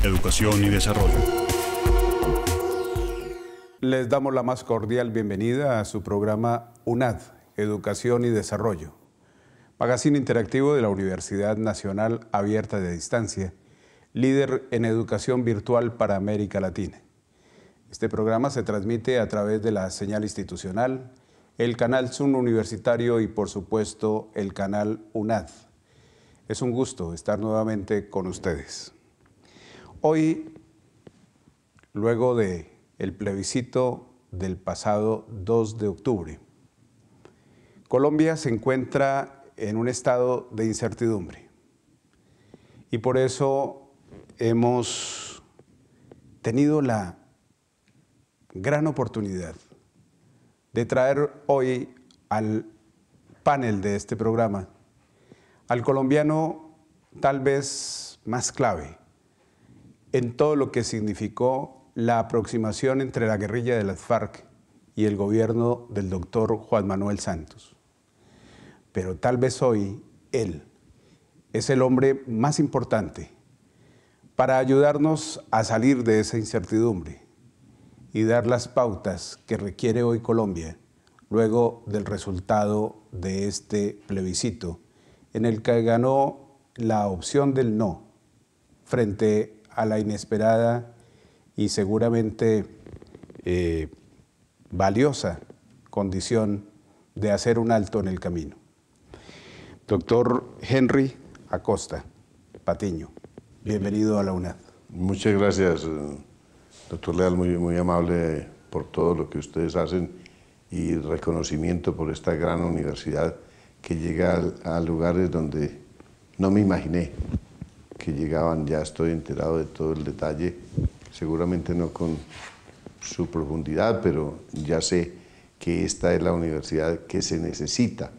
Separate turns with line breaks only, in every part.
educación y desarrollo.
Les damos la más cordial bienvenida a su programa UNAD, Educación y Desarrollo, magazine interactivo de la Universidad Nacional Abierta de Distancia, líder en educación virtual para América Latina. Este programa se transmite a través de la señal institucional, el canal Zoom Universitario y, por supuesto, el canal UNAD. Es un gusto estar nuevamente con ustedes. Hoy, luego del plebiscito del pasado 2 de octubre, Colombia se encuentra en un estado de incertidumbre y por eso hemos tenido la gran oportunidad de traer hoy al panel de este programa al colombiano tal vez más clave en todo lo que significó la aproximación entre la guerrilla de las FARC y el gobierno del doctor Juan Manuel Santos. Pero tal vez hoy él es el hombre más importante para ayudarnos a salir de esa incertidumbre y dar las pautas que requiere hoy Colombia luego del resultado de este plebiscito en el que ganó la opción del no frente a la inesperada y seguramente valiosa condición de hacer un alto en el camino. Doctor Henry Acosta Patiño, bienvenido a la UNAD.
Muchas gracias, doctor Leal, muy amable por todo lo que ustedes hacen y reconocimiento por esta gran universidad que llega a lugares donde no me imaginé que llegaban. Ya estoy enterado de todo el detalle, seguramente no con su profundidad, pero ya sé que esta es la universidad que se necesita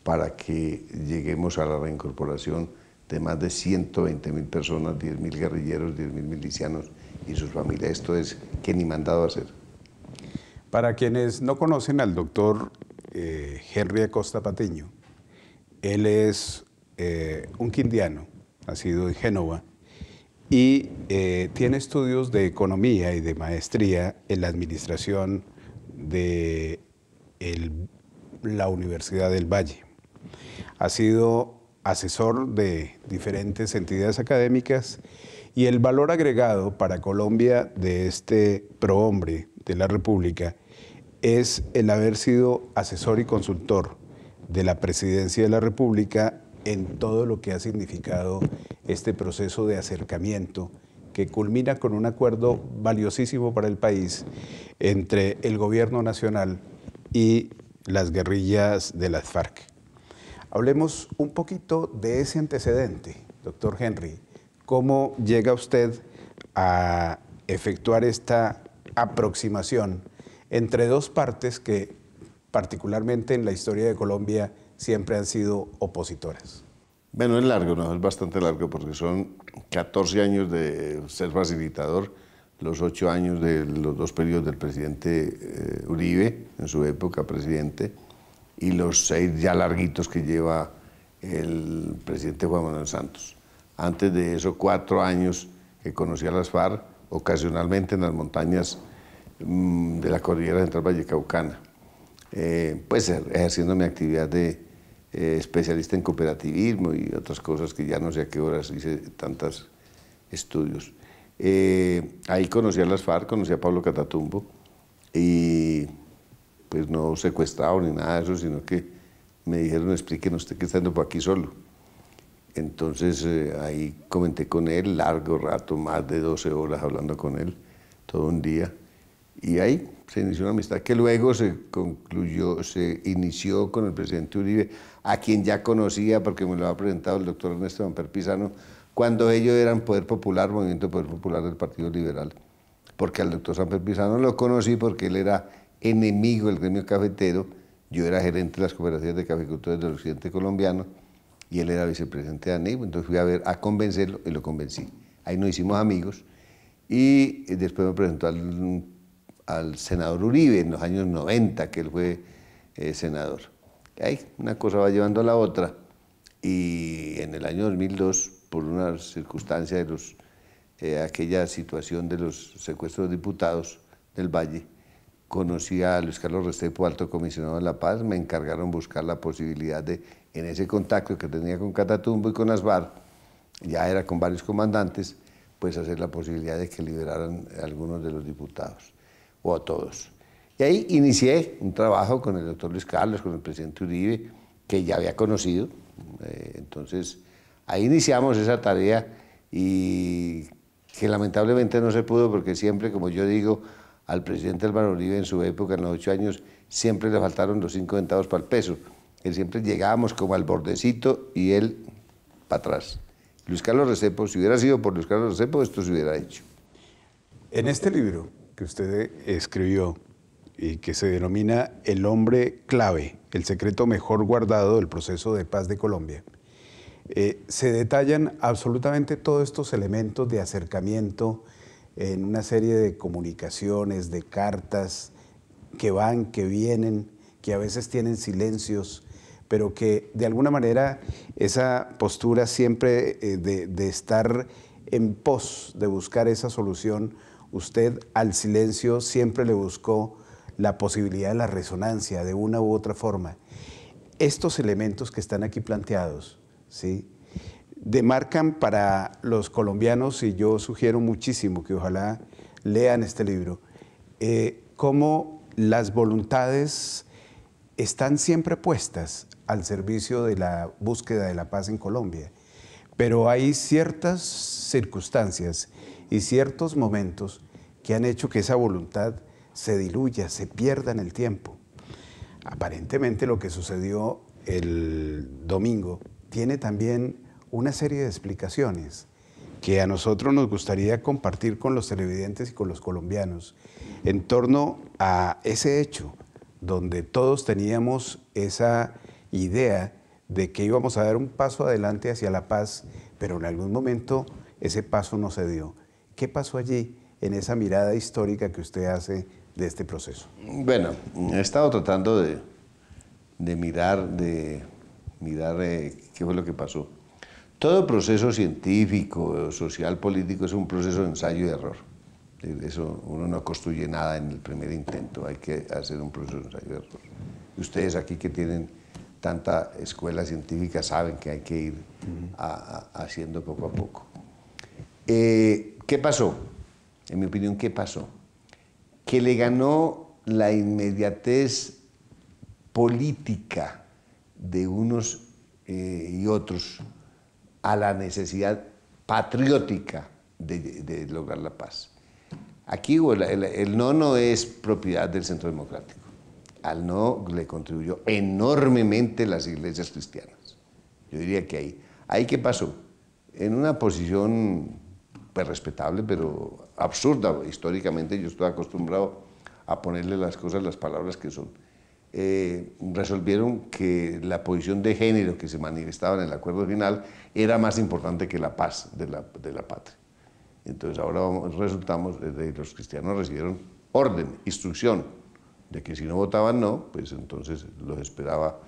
para que lleguemos a la reincorporación de más de 120.000 personas, 10.000 guerrilleros, 10.000 milicianos y sus familias. Esto es que ni mandado a hacer.
Para quienes no conocen al doctor Henry Acosta Patiño, él es un quindiano, nacido en Génova, y tiene estudios de economía y de maestría en la administración de la Universidad del Valle. Ha sido asesor de diferentes entidades académicas y el valor agregado para Colombia de este prohombre de la República es el haber sido asesor y consultor de la Presidencia de la República en todo lo que ha significado este proceso de acercamiento que culmina con un acuerdo valiosísimo para el país entre el gobierno nacional y las guerrillas de las FARC. Hablemos un poquito de ese antecedente, doctor Henry. ¿Cómo llega usted a efectuar esta aproximación entre dos partes que, particularmente en la historia de Colombia, siempre han sido opositoras?
Bueno, es largo, ¿no? Es bastante largo porque son 14 años de ser facilitador, los 8 años de los dos periodos del presidente Uribe, en su época presidente, y los 6 ya larguitos que lleva el presidente Juan Manuel Santos. Antes de eso, 4 años que conocí a las FARC, ocasionalmente en las montañas de la cordillera central vallecaucana, pues ejerciendo mi actividad de especialista en cooperativismo y otras cosas que ya no sé a qué horas hice tantos estudios. Ahí conocí a las FARC, conocí a Pablo Catatumbo y pues no secuestrado ni nada de eso, sino que me dijeron, explíquenos usted que está por aquí solo. Entonces ahí comenté con él largo rato, más de 12 horas hablando con él, todo un día, y ahí se inició una amistad que luego se inició con el presidente Uribe, a quien ya conocía porque me lo ha presentado el doctor Ernesto Samper Pizano, cuando ellos eran Poder Popular, Movimiento Poder Popular del Partido Liberal, porque al doctor Samper Pizano lo conocí porque él era enemigo del gremio cafetero, yo era gerente de las cooperativas de caficultores del occidente colombiano y él era vicepresidente de ANEIB, entonces fui a convencerlo y lo convencí. Ahí nos hicimos amigos y después me presentó al senador Uribe en los años 90, que él fue senador. Ahí una cosa va llevando a la otra y en el año 2002, por una circunstancia de los aquella situación de los secuestros de diputados del Valle, conocí a Luis Carlos Restrepo, alto comisionado de la paz, me encargaron buscar la posibilidad de, en ese contacto que tenía con Catatumbo y con Asbar, ya era con varios comandantes, pues hacer la posibilidad de que liberaran a algunos de los diputados, o a todos. Y ahí inicié un trabajo con el doctor Luis Carlos, con el presidente Uribe, que ya había conocido. Entonces, ahí iniciamos esa tarea y que lamentablemente no se pudo porque siempre, como yo digo, al presidente Álvaro Uribe en su época, en los 8 años, siempre le faltaron los 5 centavos para el peso. Él siempre llegábamos como al bordecito y él para atrás. Luis Carlos Restrepo, si hubiera sido por Luis Carlos Restrepo, esto se hubiera hecho.
En este libro que usted escribió y que se denomina El hombre clave, el secreto mejor guardado del proceso de paz de Colombia, se detallan absolutamente todos estos elementos de acercamiento en una serie de comunicaciones, de cartas que van, que vienen, que a veces tienen silencios, pero que de alguna manera esa postura siempre de estar en pos de buscar esa solución, usted al silencio siempre le buscó la posibilidad de la resonancia de una u otra forma. Estos elementos que están aquí planteados, ¿sí?, demarcan para los colombianos, y yo sugiero muchísimo que ojalá lean este libro, cómo las voluntades están siempre puestas al servicio de la búsqueda de la paz en Colombia, pero hay ciertas circunstancias y ciertos momentos que han hecho que esa voluntad se diluya, se pierda en el tiempo. Aparentemente lo que sucedió el domingo tiene también una serie de explicaciones que a nosotros nos gustaría compartir con los televidentes y con los colombianos en torno a ese hecho donde todos teníamos esa idea de que íbamos a dar un paso adelante hacia la paz, pero en algún momento ese paso no se dio. ¿Qué pasó allí en esa mirada histórica que usted hace de este proceso?
Bueno, he estado tratando de mirar qué fue lo que pasó. Todo proceso científico, social, político es un proceso de ensayo y error. Eso, uno no construye nada en el primer intento, hay que hacer un proceso de ensayo y error. Y ustedes aquí que tienen tanta escuela científica saben que hay que ir haciendo poco a poco. ¿Qué pasó? En mi opinión, ¿qué pasó? Que le ganó la inmediatez política de unos y otros a la necesidad patriótica de lograr la paz. Aquí el no es propiedad del Centro Democrático. Al no le contribuyó enormemente las iglesias cristianas. Yo diría que ahí ¿qué pasó? En una posición pues, respetable, pero absurda. Históricamente yo estoy acostumbrado a ponerle las cosas las palabras que son. Resolvieron que la posición de género que se manifestaba en el acuerdo final era más importante que la paz de la patria. Entonces ahora los cristianos recibieron orden, instrucción, de que si no votaban no, pues entonces los esperaba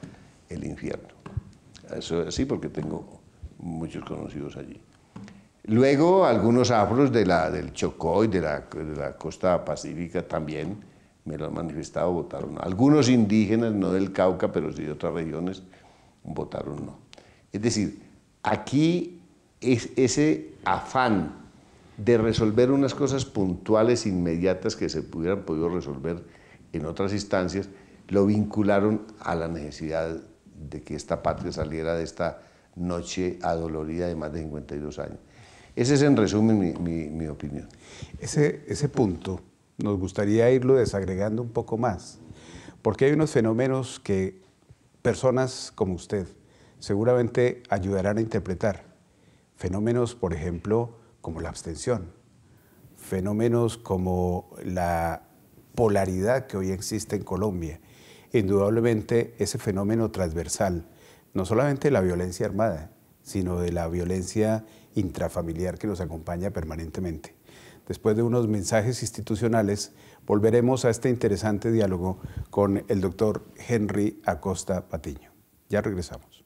el infierno. Eso sí, porque tengo muchos conocidos allí. Luego algunos afros del Chocó y de la costa pacífica también me lo han manifestado, votaron no. Algunos indígenas, no del Cauca, pero sí de otras regiones, votaron no. Es decir, aquí es ese afán de resolver unas cosas puntuales, inmediatas, que se hubieran podido resolver en otras instancias, lo vincularon a la necesidad de que esta patria saliera de esta noche adolorida de más de 52 años. Ese es en resumen mi opinión.
Ese punto nos gustaría irlo desagregando un poco más, porque hay unos fenómenos que personas como usted seguramente ayudarán a interpretar. Fenómenos, por ejemplo, como la abstención, fenómenos como la polaridad que hoy existe en Colombia, indudablemente ese fenómeno transversal, no solamente de la violencia armada, sino de la violencia intrafamiliar que nos acompaña permanentemente. Después de unos mensajes institucionales, volveremos a este interesante diálogo con el doctor Henry Acosta Patiño. Ya regresamos.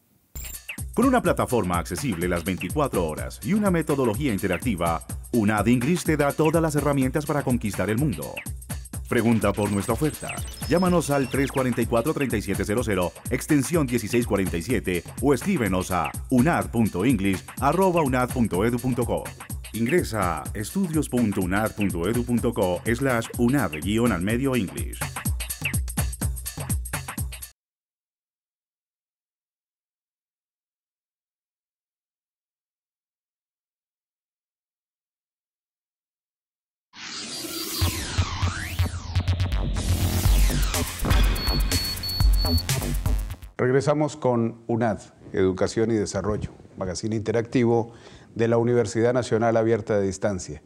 Con una plataforma accesible las 24 horas y una metodología interactiva, UNAD English te da todas las herramientas para conquistar el mundo. Pregunta por nuestra oferta. Llámanos al 344-3700, extensión 1647 o escríbenos a unad.english@unad.edu.co. Ingresa a estudios.unad.edu.co/unad-al-medio English.
Regresamos con UNAD, Educación y Desarrollo, magazine interactivo de la Universidad Nacional Abierta de Distancia.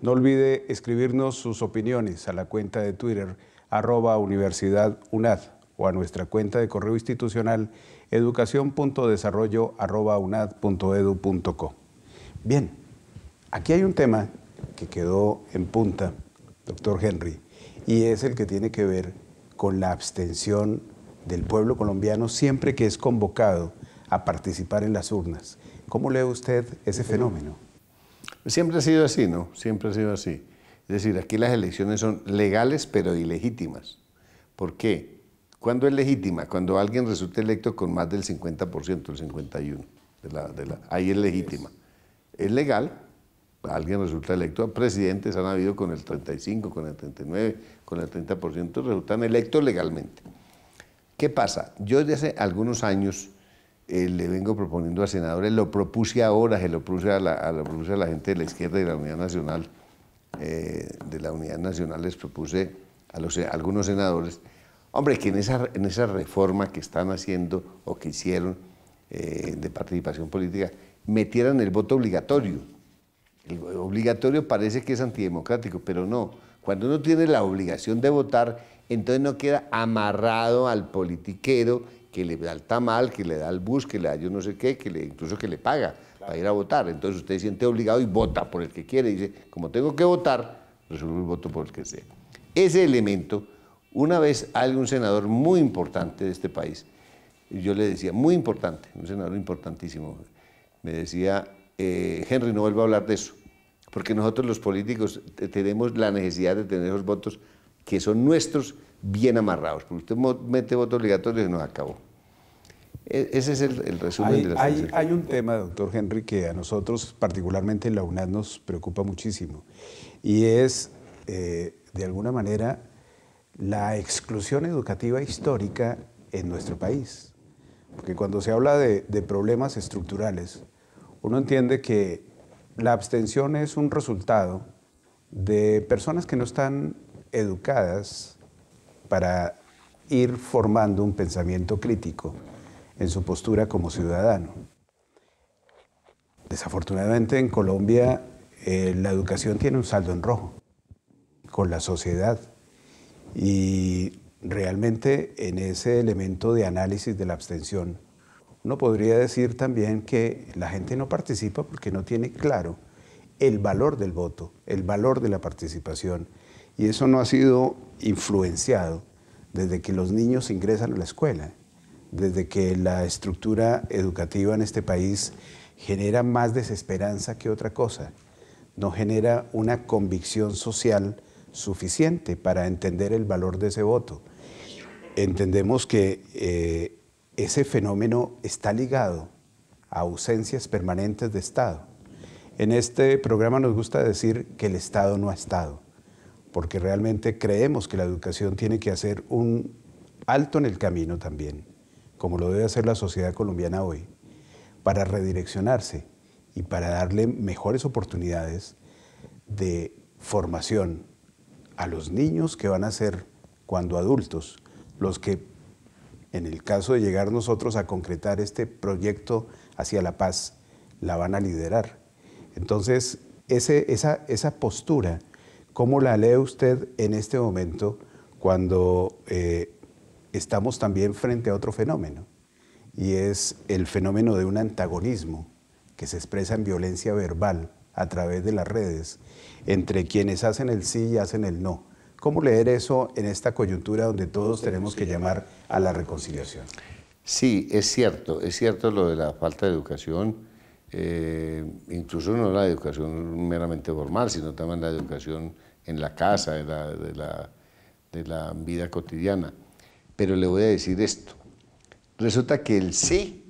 No olvide escribirnos sus opiniones a la cuenta de Twitter @universidadunad o a nuestra cuenta de correo institucional educacion.desarrollo@unad.edu.co. Bien, aquí hay un tema que quedó en punta, doctor Henry, y es el que tiene que ver con la abstención del pueblo colombiano siempre que es convocado a participar en las urnas. ¿Cómo lee usted ese fenómeno?
Siempre ha sido así, ¿no? Siempre ha sido así. Es decir, aquí las elecciones son legales pero ilegítimas. ¿Por qué? ¿Cuándo es legítima? Cuando alguien resulta electo con más del 50%, el 51%. Ahí es legítima. Es legal, alguien resulta electo. Presidentes han habido con el 35%, con el 39%, con el 30%, resultan electos legalmente. ¿Qué pasa? Yo desde hace algunos años le vengo proponiendo a senadores, lo propuse ahora, se lo propuse a la gente de la izquierda y de la Unidad Nacional, les propuse a algunos senadores, hombre, que en esa reforma que están haciendo o que hicieron de participación política, metieran el voto obligatorio. El obligatorio parece que es antidemocrático, pero no. Cuando uno tiene la obligación de votar, entonces no queda amarrado al politiquero que le da el tamal, que le da el bus, que le da yo no sé qué, incluso que le paga para ir a votar. Entonces usted se siente obligado y vota por el que quiere. Dice, como tengo que votar, resuelvo el voto por el que sea. Ese elemento, una vez algún senador muy importante de este país, yo le decía, muy importante, un senador importantísimo, me decía, Henry, no vuelva a hablar de eso, porque nosotros los políticos tenemos la necesidad de tener esos votos que son nuestros, bien amarrados. Porque usted mete voto obligatorio y nos acabó. Ese es el resumen de la situación.
Hay un tema, doctor Henry, que a nosotros, particularmente en la UNAD, nos preocupa muchísimo, y es, de alguna manera, la exclusión educativa histórica en nuestro país. Porque cuando se habla de problemas estructurales, uno entiende que la abstención es un resultado de personas que no están educadas para ir formando un pensamiento crítico en su postura como ciudadano. Desafortunadamente en Colombia la educación tiene un saldo en rojo con la sociedad, y realmente en ese elemento de análisis de la abstención uno podría decir también que la gente no participa porque no tiene claro el valor del voto, el valor de la participación, y eso no ha sido influenciado desde que los niños ingresan a la escuela, desde que la estructura educativa en este país genera más desesperanza que otra cosa, no genera una convicción social suficiente para entender el valor de ese voto. Entendemos que ese fenómeno está ligado a ausencias permanentes de Estado. En este programa nos gusta decir que el Estado no ha estado, porque realmente creemos que la educación tiene que hacer un alto en el camino también, como lo debe hacer la sociedad colombiana hoy, para redireccionarse y para darle mejores oportunidades de formación a los niños que van a ser, cuando adultos, los que, en el caso de llegar nosotros a concretar este proyecto hacia la paz, la van a liderar. Entonces, esa postura, ¿cómo la lee usted en este momento cuando estamos también frente a otro fenómeno? Y es el fenómeno de un antagonismo que se expresa en violencia verbal a través de las redes entre quienes hacen el sí y hacen el no. ¿Cómo leer eso en esta coyuntura donde todos tenemos que llamar a la reconciliación?
Sí, es cierto lo de la falta de educación. incluso no la educación meramente formal, sino también la educación en la casa, de la vida cotidiana. Pero le voy a decir esto, resulta que el sí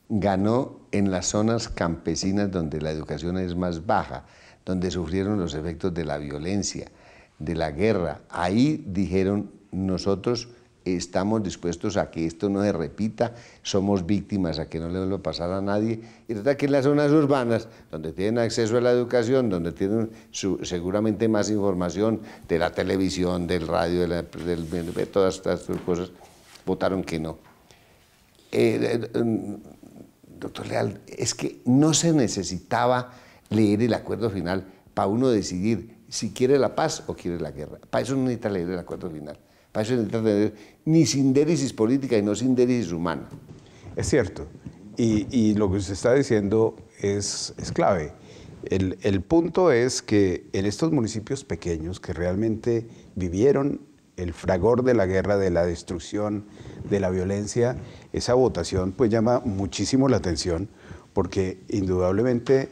ganó en las zonas campesinas donde la educación es más baja, donde sufrieron los efectos de la violencia, de la guerra. Ahí dijeron, nosotros estamos dispuestos a que esto no se repita, somos víctimas, a que no le vuelva a pasar a nadie. Y resulta que en las zonas urbanas, donde tienen acceso a la educación, donde tienen seguramente más información de la televisión, del radio, de todas estas cosas, votaron que no. Doctor Leal, es que no se necesitaba leer el acuerdo final para uno decidir si quiere la paz o quiere la guerra. Para eso no necesita leer el acuerdo final. Para eso necesita tener ni sindéresis política y no sindéresis humana.
Es cierto. Y lo que usted está diciendo es clave. El punto es que en estos municipios pequeños que realmente vivieron el fragor de la guerra, de la destrucción, de la violencia, esa votación pues llama muchísimo la atención porque indudablemente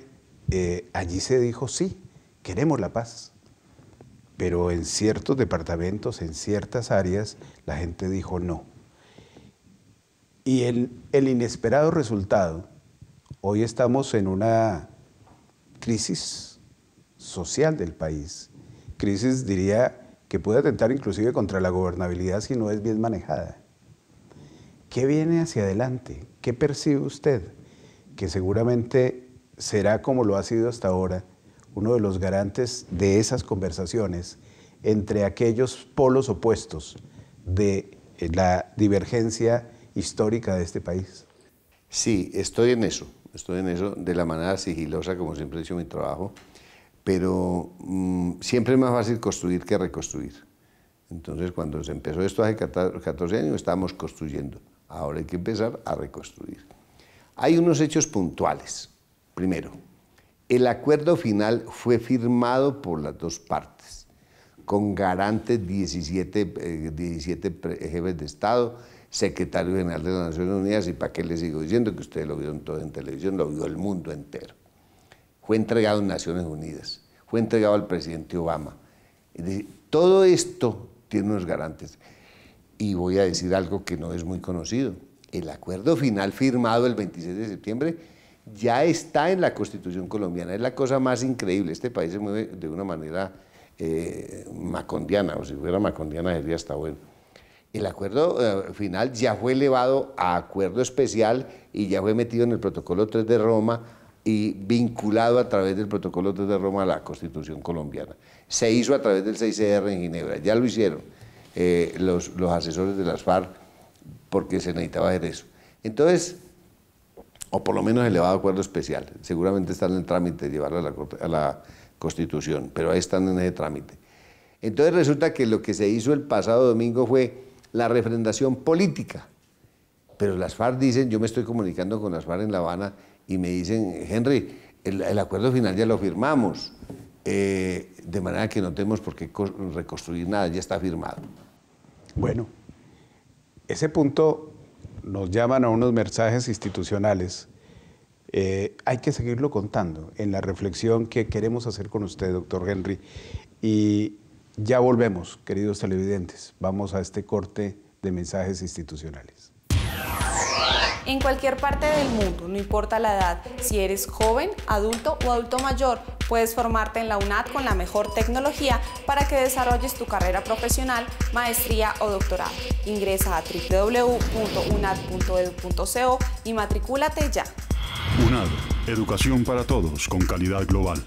allí se dijo sí, queremos la paz. Pero en ciertos departamentos, en ciertas áreas, la gente dijo no. Y el inesperado resultado, hoy estamos en una crisis social del país, crisis diría que puede atentar inclusive contra la gobernabilidad si no es bien manejada. ¿Qué viene hacia adelante? ¿Qué percibe usted? Que seguramente será como lo ha sido hasta ahora, uno de los garantes de esas conversaciones entre aquellos polos opuestos de la divergencia histórica de este país.
Sí, estoy en eso de la manera sigilosa, como siempre he hecho mi trabajo, pero siempre es más fácil construir que reconstruir. Entonces, cuando se empezó esto hace 14 años, estábamos construyendo. Ahora hay que empezar a reconstruir. Hay unos hechos puntuales. Primero, el acuerdo final fue firmado por las dos partes, con garantes 17 jefes de Estado, secretario general de las Naciones Unidas, y para qué les sigo diciendo que ustedes lo vieron todo en televisión, lo vio el mundo entero. Fue entregado en Naciones Unidas, fue entregado al presidente Obama. Es decir, todo esto tiene unos garantes. Y voy a decir algo que no es muy conocido. El acuerdo final firmado el 26 de septiembre ya está en la Constitución colombiana. Es la cosa más increíble. Este país se mueve de una manera macondiana, o si fuera macondiana sería hasta bueno. El acuerdo final ya fue elevado a acuerdo especial y ya fue metido en el Protocolo 3 de Roma y vinculado a través del Protocolo 3 de Roma a la Constitución colombiana. Se hizo a través del 6CR en Ginebra, ya lo hicieron los asesores de las FARC porque se necesitaba hacer eso. Entonces, o por lo menos elevado a acuerdo especial, seguramente están en el trámite de llevarlo a la Constitución, pero ahí están en ese trámite. Entonces resulta que lo que se hizo el pasado domingo fue la refrendación política, pero las FARC dicen, yo me estoy comunicando con las FARC en La Habana y me dicen, Henry, el acuerdo final ya lo firmamos, de manera que no tenemos por qué reconstruir nada, ya está firmado.
Bueno, ese punto nos llaman a unos mensajes institucionales. Hay que seguirlo contando en la reflexión que queremos hacer con usted, doctor Henry. Y ya volvemos, queridos televidentes. Vamos a este corte de mensajes institucionales.
En cualquier parte del mundo, no importa la edad, si eres joven, adulto o adulto mayor, puedes formarte en la UNAD con la mejor tecnología para que desarrolles tu carrera profesional, maestría o doctorado. Ingresa a www.unad.edu.co y matricúlate ya.
UNAD, educación para todos con calidad global.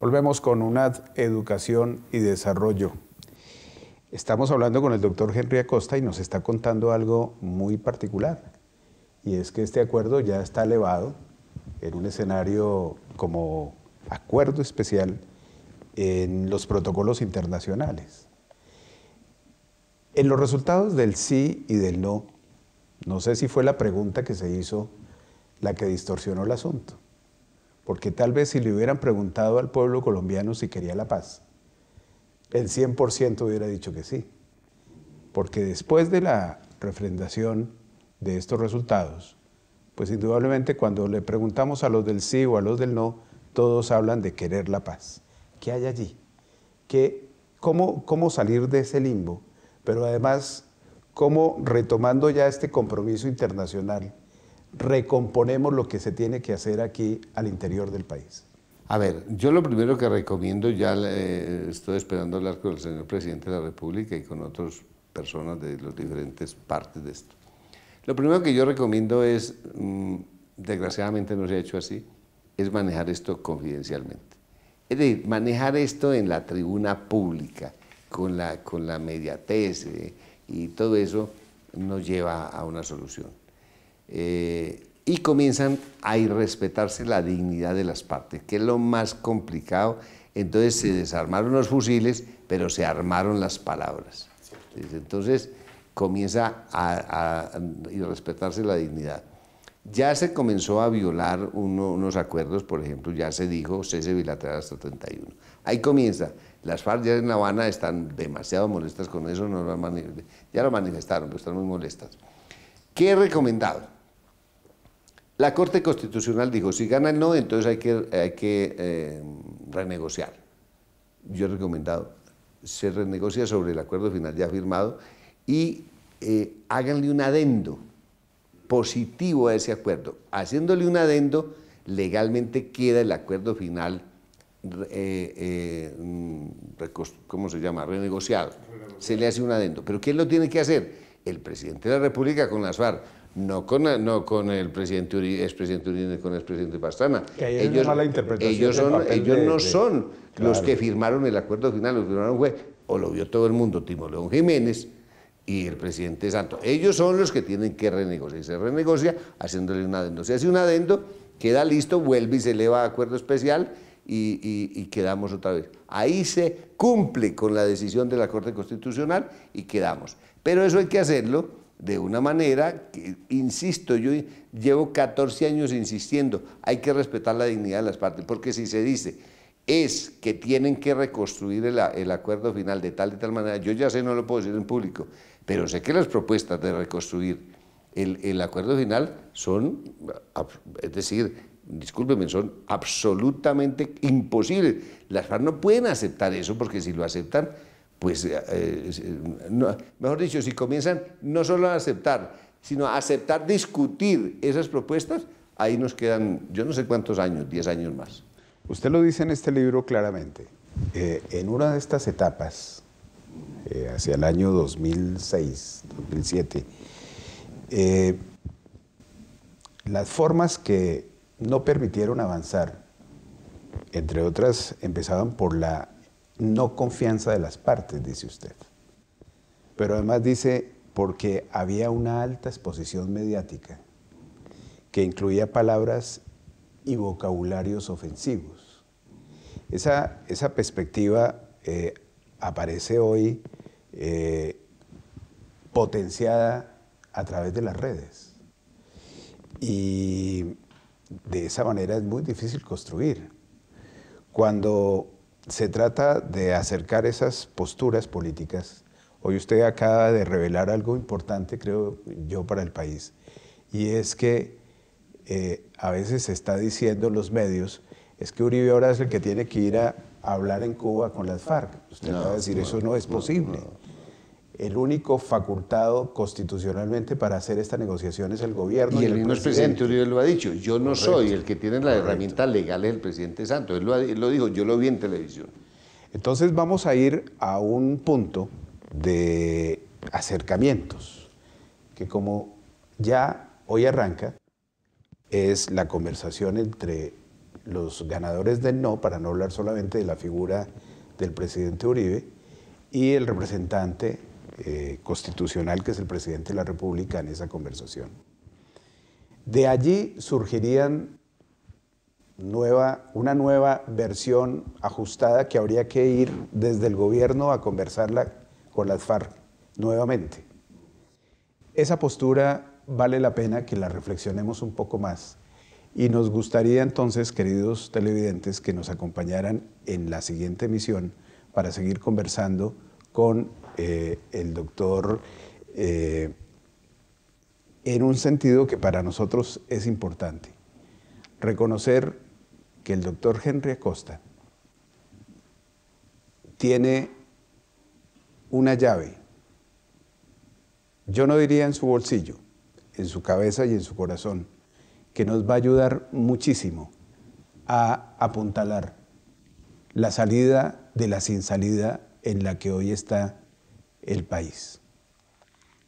Volvemos con UNAD, Educación y Desarrollo. Estamos hablando con el doctor Henry Acosta y nos está contando algo muy particular. Y es que este acuerdo ya está elevado en un escenario como acuerdo especial en los protocolos internacionales. En los resultados del sí y del no, No sé si fue la pregunta que se hizo la que distorsionó el asunto, porque tal vez si le hubieran preguntado al pueblo colombiano si quería la paz, el 100% hubiera dicho que sí, porque después de la refrendación de estos resultados, pues indudablemente cuando le preguntamos a los del sí o a los del no, todos hablan de querer la paz. ¿Qué hay allí? ¿Cómo salir de ese limbo? Pero además, ¿cómo retomando ya este compromiso internacional, recomponemos lo que se tiene que hacer aquí al interior del país?
A ver, yo lo primero que recomiendo, ya estoy esperando hablar con el señor presidente de la República y con otras personas de las diferentes partes de esto. Lo primero que yo recomiendo es, desgraciadamente no se ha hecho así, es manejar esto confidencialmente. Es decir, manejar esto en la tribuna pública, con la mediatez y todo eso nos lleva a una solución. Y comienzan a irrespetarse la dignidad de las partes, que es lo más complicado. Entonces se desarmaron los fusiles, pero se armaron las palabras. Entonces comienza a irrespetarse la dignidad. Ya se comenzó a violar unos acuerdos, por ejemplo, ya se dijo cese bilateral hasta 31. Ahí comienza. Las FARC ya en La Habana están demasiado molestas con eso, ya lo manifestaron, pero están muy molestas. ¿Qué he recomendado? La Corte Constitucional dijo, si gana el no, entonces hay que renegociar. Yo he recomendado, se renegocia sobre el acuerdo final ya firmado y háganle un adendo positivo a ese acuerdo. Haciéndole un adendo, legalmente queda el acuerdo final, ¿cómo se llama? Renegociado. Se le hace un adendo. ¿Pero quién lo tiene que hacer? El presidente de la República con las FARC. No con el presidente Uribe, expresidente Uribe, con el expresidente Pastrana.
Ellos
no son los que firmaron el acuerdo final, lo firmaron fue, o lo vio todo el mundo, Timo León Jiménez y el presidente Santos. Ellos son los que tienen que renegociar. Se renegocia haciéndole un adendo. Se hace un adendo, queda listo, vuelve y se eleva a acuerdo especial y quedamos otra vez. Ahí se cumple con la decisión de la Corte Constitucional y quedamos. Pero eso hay que hacerlo de una manera que, insisto, yo llevo 14 años insistiendo, hay que respetar la dignidad de las partes, porque si se dice es que tienen que reconstruir el acuerdo final de tal y tal manera, yo ya sé, no lo puedo decir en público, pero sé que las propuestas de reconstruir el acuerdo final son, es decir, discúlpenme, son absolutamente imposibles. Las FARC no pueden aceptar eso, porque si lo aceptan, pues, mejor dicho, si comienzan no solo a aceptar, sino a aceptar discutir esas propuestas, ahí nos quedan, yo no sé cuántos años, 10 años más.
Usted lo dice en este libro claramente. En una de estas etapas, hacia el año 2006, 2007, las formas que no permitieron avanzar, entre otras, empezaban por la no confianza de las partes, dice usted. Pero además dice, porque había una alta exposición mediática que incluía palabras y vocabularios ofensivos. Esa perspectiva aparece hoy potenciada a través de las redes. Y de esa manera es muy difícil construir. Cuando se trata de acercar esas posturas políticas, hoy usted acaba de revelar algo importante, creo yo, para el país, y es que a veces se está diciendo en los medios, es que Uribe ahora es el que tiene que ir a hablar en Cuba con las FARC. Usted acaba de decir, eso no es posible. El único facultado constitucionalmente para hacer esta negociación es el gobierno.
Y el mismo presidente Uribe lo ha dicho, yo no soy el que tiene la herramienta legal, es el presidente Santos. Él lo dijo, yo lo vi en televisión.
Entonces vamos a ir a un punto de acercamientos, que como ya hoy arranca, es la conversación entre los ganadores del no, para no hablar solamente de la figura del presidente Uribe, y el representante constitucional, que es el presidente de la República, en esa conversación. De allí surgirían una nueva versión ajustada que habría que ir desde el gobierno a conversarla con las FARC nuevamente. Esa postura vale la pena que la reflexionemos un poco más. Y nos gustaría entonces, queridos televidentes, que nos acompañaran en la siguiente emisión para seguir conversando con el doctor en un sentido que para nosotros es importante. Reconocer que el doctor Henry Acosta tiene una llave, yo no diría en su bolsillo, en su cabeza y en su corazón, que nos va a ayudar muchísimo a apuntalar la salida de la sin salida en la que hoy está el país.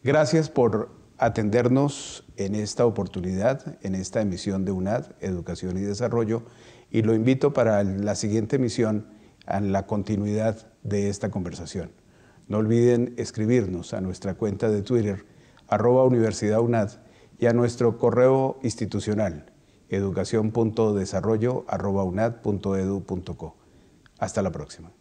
Gracias por atendernos en esta oportunidad, en esta emisión de UNAD, Educación y Desarrollo, y lo invito para la siguiente emisión a la continuidad de esta conversación. No olviden escribirnos a nuestra cuenta de Twitter, @universidadunad, y a nuestro correo institucional, educacion.desarrollo@unad.edu.co. Hasta la próxima.